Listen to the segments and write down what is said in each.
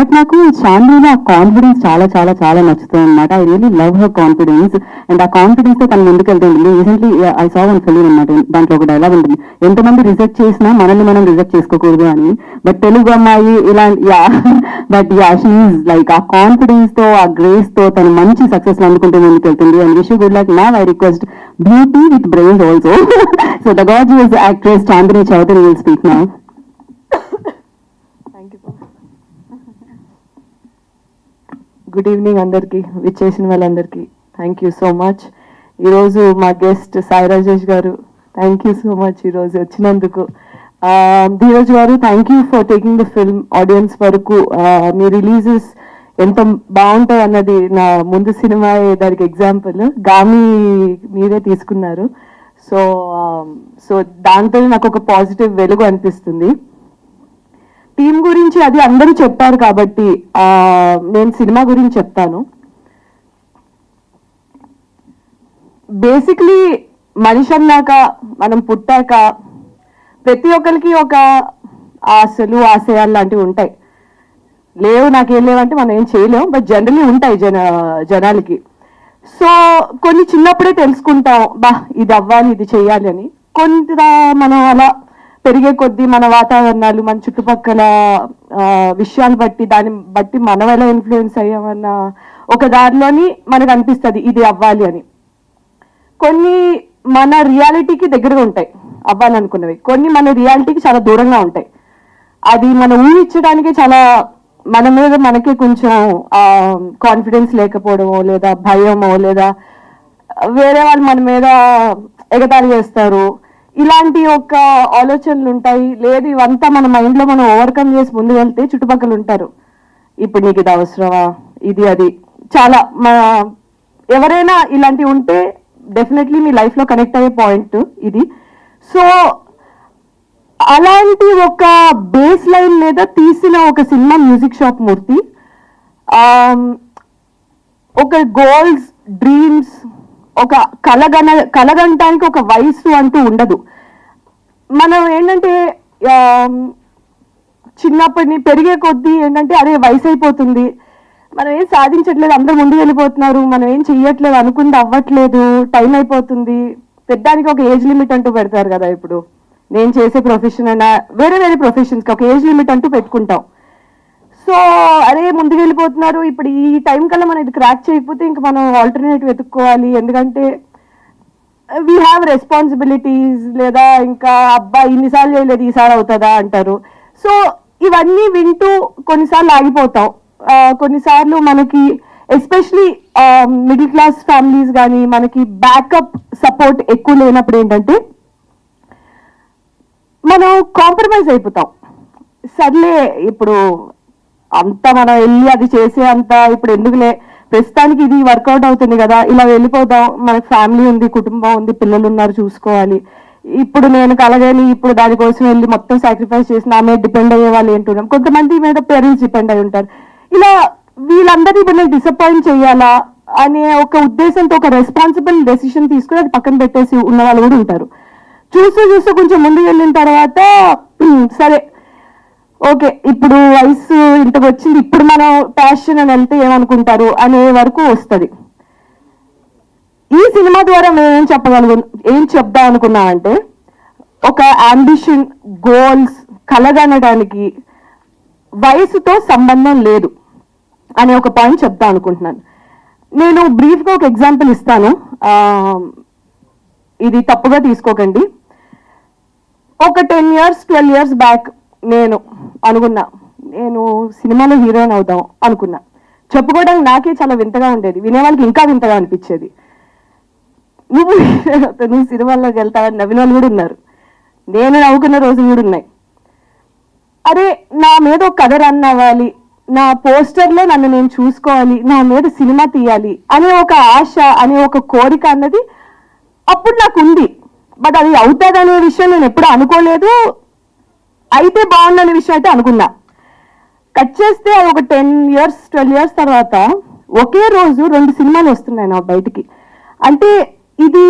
But నాకు చాందీలో ఆ confidence చాలా చాలా చాలా నచ్చుతుంది అనమాట. I really love her confidence. And ఆ కాన్ఫిడెన్స్ తో తను ముందుకెళ్తుంది. Recently I saw one film అనమాట. దాంట్లో ఒక డైలాగ్ ఉంటుంది, ఎంతమంది రిజెక్ట్ చేసినా మనల్ని మనం రిజెక్ట్ చేసుకోకూడదు అని. బట్ తెలుగు అమ్మాయి ఇలాంటి బట్ షీఈ్ లైక్ ఆ కాన్ఫిడెన్స్ తో, ఆ గ్రేస్ తో తను మంచి సక్సెస్ అందుకుంటూ ముందుకెళ్తుంది. And wish you good luck. నా I request beauty with brains also. So the gorgeous actress Chandini Chowdary will speak now. Good evening అందరికీ, విచ్చేసిన వాళ్ళందరికీ థ్యాంక్ యూ సో మచ్. ఈరోజు మా గెస్ట్ సాయి రాజేష్ గారు, థ్యాంక్ యూ సో మచ్ ఈరోజు వచ్చినందుకు. ధీరజ్ గారు, thank you for taking the film audience వరకు. మీ రిలీజెస్ ఎంత బాగుంటాయి అన్నది నా ముందు సినిమా దానికి ఎగ్జాంపుల్. గామి మీరే తీసుకున్నారు. సో దాంతో నాకు ఒక పాజిటివ్ వెలుగు అనిపిస్తుంది. టీం గురించి అది అందరూ చెప్పారు కాబట్టి నేను సినిమా గురించి చెప్తాను. బేసిక్లీ మనిషి అన్నాక, మనం పుట్టాక ప్రతి ఒక్కరికి ఒక ఆశలు, ఆశయాలు లాంటివి ఉంటాయి. లేవు, నాకేం లేవంటే మనం ఏం చేయలేము, బట్ జనరలీ ఉంటాయి జనాలకి. సో కొన్ని చిన్నప్పుడే తెలుసుకుంటాం, ఇది అవ్వాలి, ఇది చెయ్యాలి అని. కొంత మనం అలా పెరిగే కొద్దీ మన వాతావరణాలు, మన చుట్టుపక్కల విషయాలు బట్టి, దాన్ని బట్టి మనం ఎలా ఇన్ఫ్లుయెన్స్ అయ్యామన్న ఒక దారిలోని మనకు అనిపిస్తుంది ఇది అవ్వాలి అని. కొన్ని మన రియాలిటీకి దగ్గరగా ఉంటాయి అవ్వాలనుకున్నవి, కొన్ని మన రియాలిటీకి చాలా దూరంగా ఉంటాయి. అది మనం ఊహించడానికి చాలా, మన మీద మనకే కొంచెం కాన్ఫిడెన్స్ లేకపోవడమో, లేదా భయమో, లేదా వేరే వాళ్ళు మన మీద ఎగతాళి చేస్తారు, ఇలాంటి ఒక ఆలోచనలు ఉంటాయి. లేదు, ఇవంతా మన మైండ్లో మనం ఓవర్కమ్ చేసి ముందు వెళ్తే చుట్టుపక్కల ఉంటారు, ఇప్పుడు నీకు ఇది అవసరమా, ఇది అది చాలా. ఎవరైనా ఇలాంటివి ఉంటే డెఫినెట్లీ మీ లైఫ్లో కనెక్ట్ అయ్యే పాయింట్ ఇది. సో అలాంటి ఒక బేస్ లైన్ మీద తీసిన ఒక సినిమా మ్యూజిక్ షాప్ మూర్తి. ఒక గోల్స్, డ్రీమ్స్, ఒక కలగంటానికి ఒక వయసు అంటూ ఉండదు. మనం ఏంటంటే చిన్నప్పటిని పెరిగే కొద్దీ ఏంటంటే అదే వయసు అయిపోతుంది, మనం ఏం సాధించట్లేదు, అందరూ ముందుకు వెళ్ళిపోతున్నారు, మనం ఏం చెయ్యట్లేదు, అనుకుంది అవ్వట్లేదు, టైం అయిపోతుంది. పెద్దానికి ఒక ఏజ్ లిమిట్ అంటూ పెడతారు కదా. ఇప్పుడు నేను చేసే ప్రొఫెషన్ అయినా వేరే వేరే ప్రొఫెషన్స్కి ఒక ఏజ్ లిమిట్ అంటూ పెట్టుకుంటాం. సో అరే ముందుకు వెళ్ళిపోతున్నారు, ఇప్పుడు ఈ టైం కల్లా మనం ఇది క్రాక్ చేయకపోతే ఇంకా మనం ఆల్టర్నేట్ వెతుక్కోవాలి, ఎందుకంటే వీ హ్యావ్ రెస్పాన్సిబిలిటీస్, లేదా ఇంకా అబ్బా ఇన్నిసార్లు చేయలేదు ఈసారి అవుతుందా అంటారు. సో ఇవన్నీ వింటూ కొన్నిసార్లు ఆగిపోతాం. కొన్నిసార్లు మనకి ఎస్పెషలీ మిడిల్ క్లాస్ ఫ్యామిలీస్ కానీ మనకి బ్యాకప్ సపోర్ట్ ఎక్కువ లేనప్పుడు ఏంటంటే మనం కాంప్రమైజ్ అయిపోతాం. సర్లే ఇప్పుడు అంత మనం వెళ్ళి అది చేసే అంత ఇప్పుడు ఎందుకులే, ప్రస్తుతానికి ఇది వర్కౌట్ అవుతుంది కదా, ఇలా వెళ్ళిపోదాం, మనకు ఫ్యామిలీ ఉంది, కుటుంబం ఉంది, పిల్లలు ఉన్నారు చూసుకోవాలి, ఇప్పుడు నేను కలగాని ఇప్పుడు దానికోసం వెళ్ళి మొత్తం సాక్రిఫైస్ చేసి నా మీద డిపెండ్ అయ్యే వాళ్ళు ఏంటున్నాం. కొంతమంది మీద పేరెంట్స్ డిపెండ్ అయి ఉంటారు. ఇలా వీళ్ళందరినీ ఇప్పుడు నేను డిసప్పాయింట్ చేయాలా అనే ఒక ఉద్దేశంతో ఒక రెస్పాన్సిబుల్ డెసిషన్ తీసుకుని అది పక్కన పెట్టేసి ఉన్న వాళ్ళు కూడా ఉంటారు. చూస్తూ కొంచెం ముందుకు వెళ్ళిన తర్వాత సరే ఓకే ఇప్పుడు వయసు ఇంతకు వచ్చింది, ఇప్పుడు మనం ప్యాషన్ అని వెళ్తే ఏమనుకుంటారు అనే వరకు వస్తుంది. ఈ సినిమా ద్వారా మేము ఏం చెప్దాం అనుకున్నామంటే ఒక అంబిషన్, గోల్స్ కలగనడానికి వయసుతో సంబంధం లేదు అనే ఒక పాయింట్ చెప్దాం అనుకుంటున్నాను. నేను బ్రీఫ్గా ఒక ఎగ్జాంపుల్ ఇస్తాను, ఇది తప్పుగా తీసుకోకండి. ఒక 10 years 12 years బ్యాక్ నేను అనుకున్నా, నేను సినిమాలో హీరోయిన్ అవుదాం అనుకున్నా. చెప్పుకోవడానికి నాకే చాలా వింతగా ఉండేది, వినేవాళ్ళకి ఇంకా వింతగా అనిపించేది. నువ్వు సినిమాల్లోకి వెళ్తావని నవ్విన వాళ్ళు కూడా ఉన్నారు, నేను నవ్వుకున్న రోజులు కూడా ఉన్నాయి. అరే నా మీద ఒక కథ రన్ అవ్వాలి, నా పోస్టర్లో నన్ను నేను చూసుకోవాలి, నా మీద సినిమా తీయాలి అనే ఒక ఆశ, అనే ఒక కోరిక అన్నది అప్పుడు నాకు ఉంది. బట్ అది అవుతుంది అనే విషయం నేను ఎప్పుడు అనుకోలేదు, అయితే బాగుందనే విషయం అయితే అనుకున్నా. కట్ చేస్తే అది ఒక 10 years 12 years తర్వాత ఒకే రోజు 2 సినిమాలు వస్తున్నాయి నా బయటికి. అంటే ఇది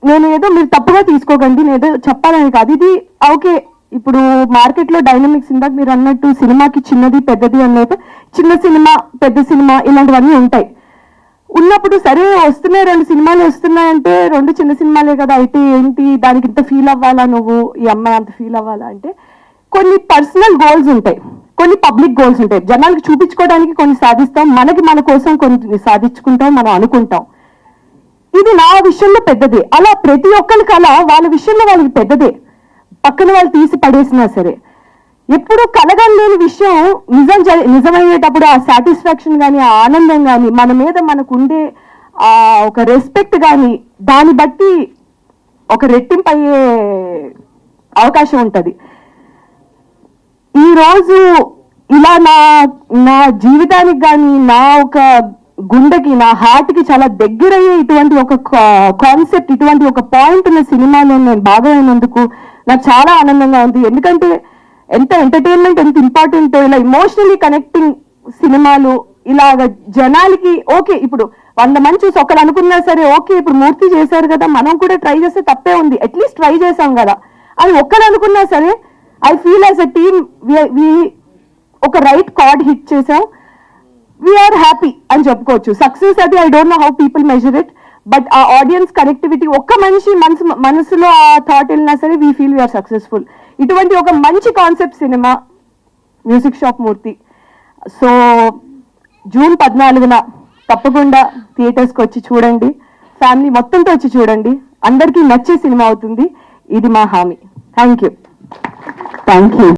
నేను ఏదో మీరు తప్పుగా తీసుకోకండి, నేను ఏదో చెప్పాలని కాదు, ఇది ఓకే ఇప్పుడు మార్కెట్ లో డైనమిక్స్ ఇందాక మీరు అన్నట్టు సినిమాకి చిన్నది పెద్దది అన్నట్టు చిన్న సినిమా పెద్ద సినిమా ఇలాంటివన్నీ ఉంటాయి. ఉన్నప్పుడు సరే వస్తున్నాయి 2 సినిమాలు వస్తున్నాయంటే 2 చిన్న సినిమాలే కదా అయితే ఏంటి దానికి ఇంత ఫీల్ అవ్వాలా నువ్వు ఈ అమ్మాయి అంత ఫీల్ అవ్వాలా అంటే కొన్ని పర్సనల్ గోల్స్ ఉంటాయి, కొన్ని పబ్లిక్ గోల్స్ ఉంటాయి. జనాలకు చూపించుకోవడానికి కొన్ని సాధిస్తాం, మనకి మన కోసం కొన్ని సాధించుకుంటాం మనం అనుకుంటాం. ఇది నా విషయంలో పెద్దదే, అలా ప్రతి ఒక్కరికి అలా వాళ్ళ విషయంలో వాళ్ళకి పెద్దదే. పక్కన వాళ్ళు తీసి పడేసినా సరే ఎప్పుడు కలగలేని విషయం నిజమయ్యేటప్పుడు ఆ సాటిస్ఫాక్షన్ కానీ ఆ ఆనందం కానీ మన మీద మనకు ఉండే ఆ ఒక రెస్పెక్ట్ కానీ దాన్ని బట్టి ఒక రెట్టింపు అయ్యే అవకాశం ఉంటుంది. ఈరోజు ఇలా నా జీవితానికి కానీ నా ఒక గుండెకి నా హార్ట్కి చాలా దగ్గరయ్యే ఇటువంటి ఒక కాన్సెప్ట్ ఇటువంటి ఒక పాయింట్ ఉన్న సినిమాలో నేను భాగమైనందుకు నాకు చాలా ఆనందంగా ఉంది. ఎందుకంటే ఎంత ఎంటర్టైన్మెంట్ ఎంత ఇంపార్టెంట్, ఇలా ఇమోషనలీ కనెక్టింగ్ సినిమాలు ఇలాగ జనాలకి ఓకే ఇప్పుడు 100 మంది చూసి ఒకరు అనుకున్నా సరే ఓకే ఇప్పుడు మూర్తి చేశారు కదా మనం కూడా ట్రై చేస్తే తప్పే ఉంది, అట్లీస్ట్ ట్రై చేసాం కదా అని ఒక్కరు అనుకున్నా సరే I feel as a team ఒక రైట్ కార్డ్ హిట్ చేసాం, వీఆర్ హ్యాపీ అని చెప్పుకోవచ్చు. సక్సెస్ అది I don't know how people measure it, but ఆ ఆడియన్స్ కనెక్టివిటీ ఒక్క మనిషి మనసులో ఆ థాట్ వెళ్ళినా సరే వీ ఫీల్ వీఆర్ సక్సెస్ఫుల్. ఇటువంటి ఒక మంచి కాన్సెప్ట్ సినిమా మ్యూజిక్ షాప్ మూర్తి. సో జూన్ 14న తప్పకుండా థియేటర్స్కి వచ్చి చూడండి, ఫ్యామిలీ మొత్తంతో వచ్చి చూడండి, అందరికీ నచ్చే సినిమా అవుతుంది, ఇది మా హామీ. Thank you.